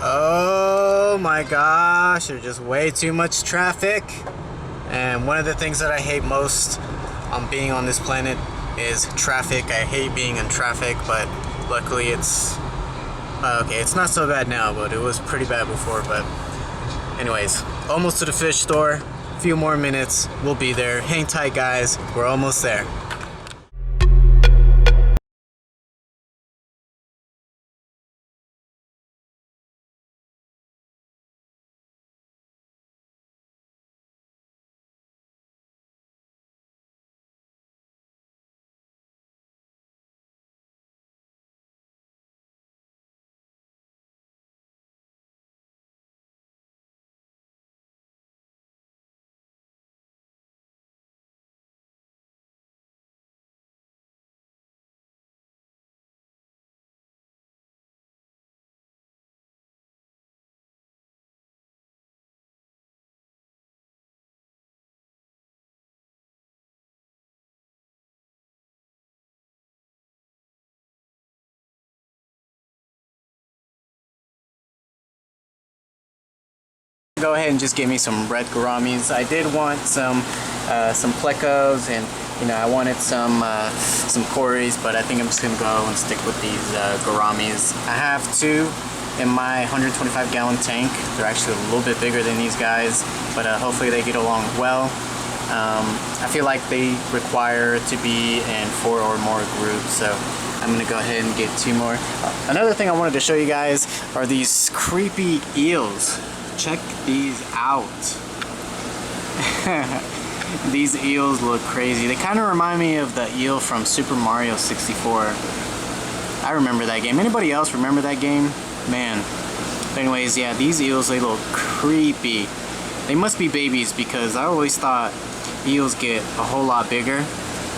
Oh my gosh, there's just way too much traffic. And one of the things that I hate most on being on this planet is traffic. I hate being in traffic, but luckily it's okay, it's not so bad now, but it was pretty bad before. But anyways, almost to the fish store. A few more minutes, we'll be there. Hang tight, guys, we're almost there. Go ahead and just give me some red gouramis. I did want some plecos, and I wanted some cories, but I think I'm just gonna go and stick with these gouramis. I have two in my 125 gallon tank. They're actually a little bit bigger than these guys, but hopefully they get along well. I feel like they require to be in 4 or more groups, so I'm gonna go ahead and get 2 more. Another thing I wanted to show you guys are these creepy eels. Check these out. These eels look crazy. They kind of remind me of the eel from Super Mario 64. I remember that game. Anybody else remember that game? Man. But anyways, yeah, these eels, they look creepy. They must be babies because I always thought eels get a whole lot bigger.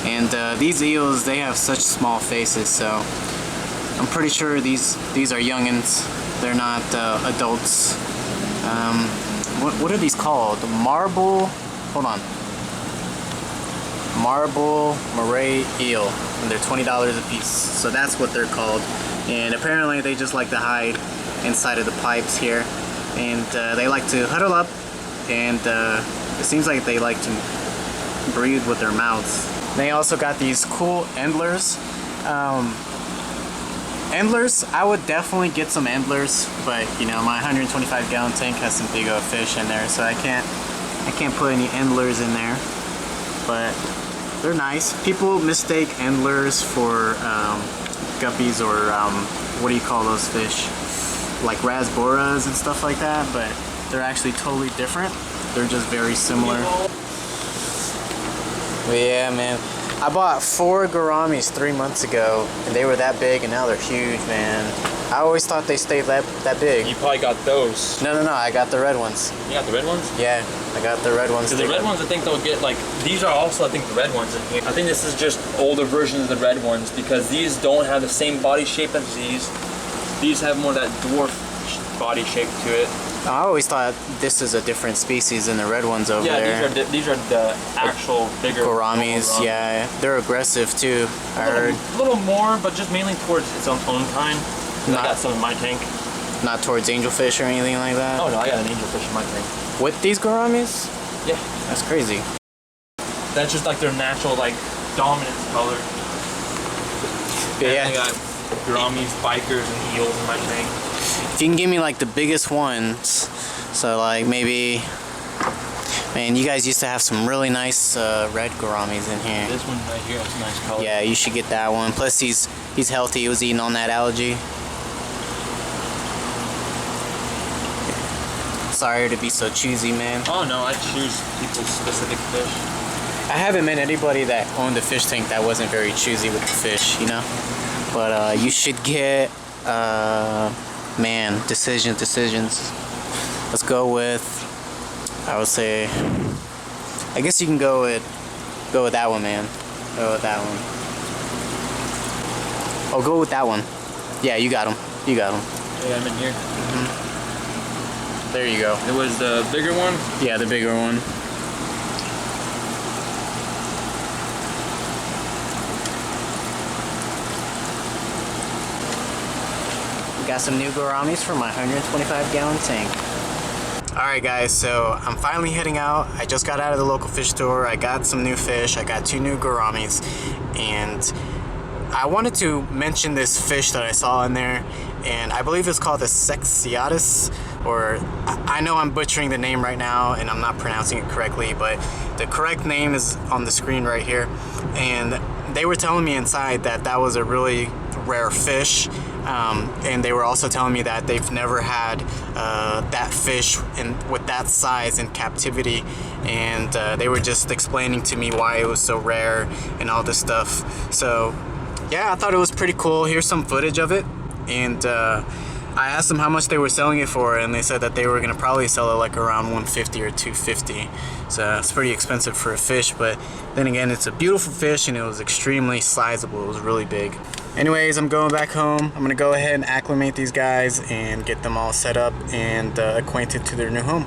And these eels, they have such small faces, so I'm pretty sure these are youngins. They're not adults. What are these called? Hold on. Marble Murray Eel, and they're $20 a piece. So that's what they're called. And apparently they just like to hide inside of the pipes here, and they like to huddle up, and it seems like they like to breathe with their mouths. They also got these cool endlers. Endlers, I would definitely get some endlers, but my 125 gallon tank has some big old fish in there, so I can't put any endlers in there. But they're nice. People mistake endlers for guppies, or what do you call those fish? Like rasboras and stuff like that, but they're actually totally different. They're just very similar. But yeah, man. I bought 4 gouramis 3 months ago, and they were that big, and now they're huge, man. I always thought they stayed that big. You probably got those. No, I got the red ones. You got the red ones? Yeah, I got the red ones. Because the red ones, I think they'll get, like, these are also, I think, the red ones in here. I think this is just older versions of the red ones, because these don't have the same body shape as these. These have more of that dwarf body shape to it. I always thought this is a different species than the red ones over there. Yeah, these are the actual bigger gouramis. Yeah, they're aggressive too. I heard a little more, but just mainly towards its own kind. I got some in my tank. Not towards angelfish or anything like that. Oh no, I got an angelfish in my tank. With these gouramis? Yeah, that's crazy. That's just like their natural, like, dominant color. Yeah. I got gouramis, bikers, and eels in my tank. If you can give me like the biggest ones, so like maybe, man, you guys used to have some really nice red gouramis in here. This one right here has a nice color. Yeah, you should get that one. Plus he's healthy. He was eating on that algae. Sorry to be so choosy, man. Oh no, I choose people's specific fish. I haven't met anybody that owned a fish tank that wasn't very choosy with the fish, But you should get, man, decisions. Let's go with, I would say, I guess you can go with that one, man. Go with that one. Oh, go with that one. Yeah, you got him. Yeah, I'm in here. There you go. It was the bigger one? Yeah, the bigger one. got some new gouramis for my 125-gallon tank. Alright guys, so I'm finally heading out. I just got out of the local fish store. I got some new fish. I got 2 new gouramis, and I wanted to mention this fish that I saw in there, and I believe it's called the Distichodus, or I know I'm butchering the name right now and I'm not pronouncing it correctly, but the correct name is on the screen right here. And they were telling me inside that that was a really rare fish, and they were also telling me that they've never had that fish with that size in captivity, and they were just explaining to me why it was so rare and all this stuff. So yeah, I thought it was pretty cool. Here's some footage of it, and I asked them how much they were selling it for, and they said that they were gonna probably sell it like around 150 or 250. So it's pretty expensive for a fish, but then again, it's a beautiful fish and it was extremely sizable. It was really big. Anyways, I'm going back home. I'm gonna go ahead and acclimate these guys and get them all set up and acquainted to their new home.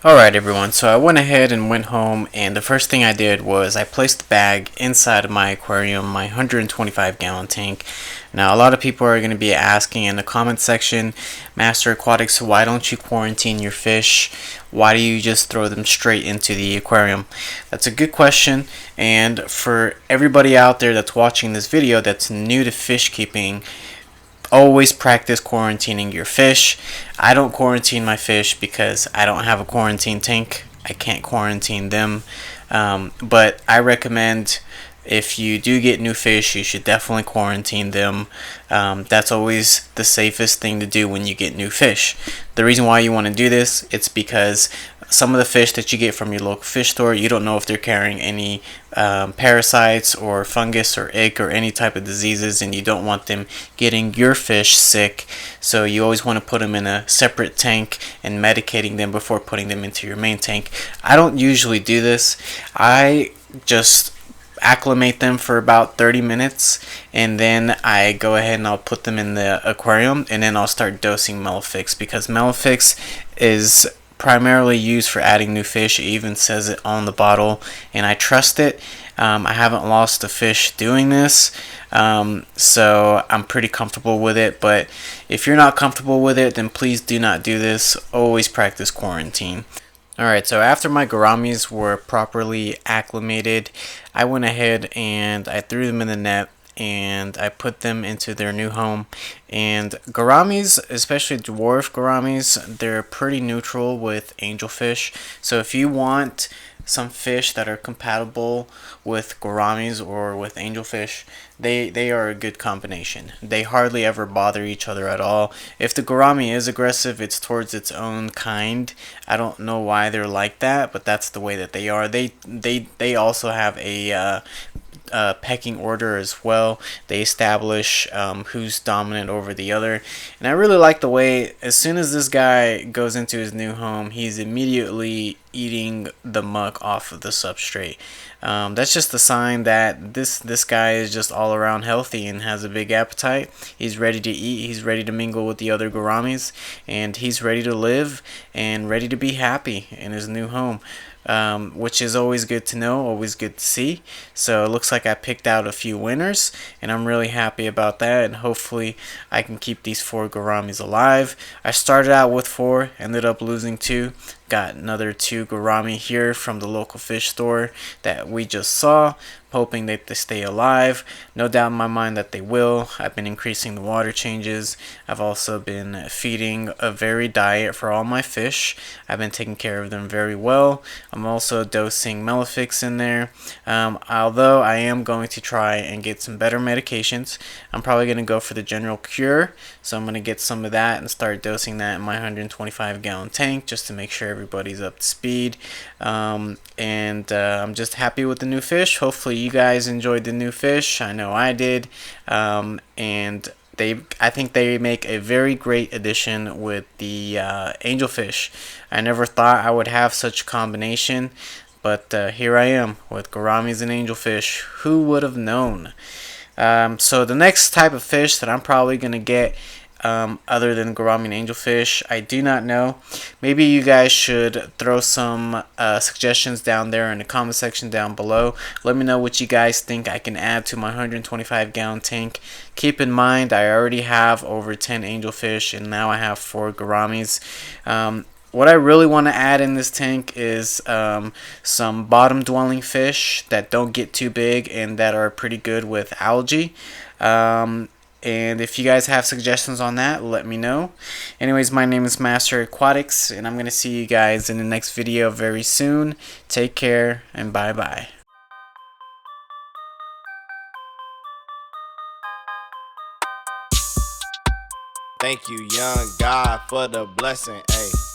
Alright everyone, so I went ahead and went home, and the first thing I did was I placed the bag inside of my aquarium, my 125-gallon tank. Now a lot of people are going to be asking in the comment section, MasterAquatics, why don't you quarantine your fish? Why do you just throw them straight into the aquarium? That's a good question, and for everybody out there that's watching this video that's new to fish keeping, always practice quarantining your fish. I don't quarantine my fish because I don't have a quarantine tank. I can't quarantine them, but I recommend if you do get new fish, you should definitely quarantine them. That's always the safest thing to do when you get new fish. The reason why you want to do this, it's because some of the fish that you get from your local fish store, you don't know if they're carrying any parasites or fungus or ick or any type of diseases, and you don't want them getting your fish sick. So you always want to put them in a separate tank and medicating them before putting them into your main tank. I don't usually do this. I just acclimate them for about 30 minutes, and then I go ahead and I'll put them in the aquarium, and then I'll start dosing Melafix, because Melafix is primarily used for adding new fish. It even says it on the bottle, and I trust it. I haven't lost a fish doing this, so I'm pretty comfortable with it. But if you're not comfortable with it, then please do not do this. Always practice quarantine. Alright, so after my gouramis were properly acclimated, I went ahead and I threw them in the net and I put them into their new home. And gouramis, especially dwarf gouramis, they're pretty neutral with angelfish. So if you want some fish that are compatible with gouramis or with angelfish, they are a good combination. They hardly ever bother each other at all. If the gourami is aggressive, it's towards its own kind. I don't know why they're like that, but that's the way that they are. They also have a pecking order as well. They establish who's dominant over the other, and I really like the way as soon as this guy goes into his new home, he's immediately eating the muck off of the substrate. That's just a sign that this guy is just all around healthy and has a big appetite. He's ready to eat, he's ready to mingle with the other gouramis, and he's ready to live and ready to be happy in his new home. Which is always good to know, always good to see. So it looks like I picked out a few winners, and I'm really happy about that, and hopefully I can keep these 4 gouramis alive. I started out with 4, ended up losing 2. Got another 2 gourami here from the local fish store that we just saw, hoping that they stay alive. No doubt in my mind that they will. I've been increasing the water changes. I've also been feeding a varied diet for all my fish. I've been taking care of them very well. I'm also dosing Melafix in there. Although I am going to try and get some better medications. I'm probably going to go for the general cure. So I'm going to get some of that and start dosing that in my 125-gallon tank just to make sure everybody's up to speed. I'm just happy with the new fish. Hopefully you guys enjoyed the new fish. I know I did. I think they make a very great addition with the angelfish. I never thought I would have such a combination, but here I am with gouramis and angelfish. Who would have known? So the next type of fish that I'm probably going to get other than gourami and angelfish. I do not know. Maybe you guys should throw some suggestions down there in the comment section down below. Let me know what you guys think I can add to my 125 gallon tank. Keep in mind, I already have over 10 angelfish and now I have 4 gouramis. What I really want to add in this tank is some bottom dwelling fish that don't get too big and that are pretty good with algae. And if you guys have suggestions on that, let me know. Anyways, my name is MasterAquatics, and I'm going to see you guys in the next video very soon. Take care, and bye-bye. Thank you, young God, for the blessing, ayy.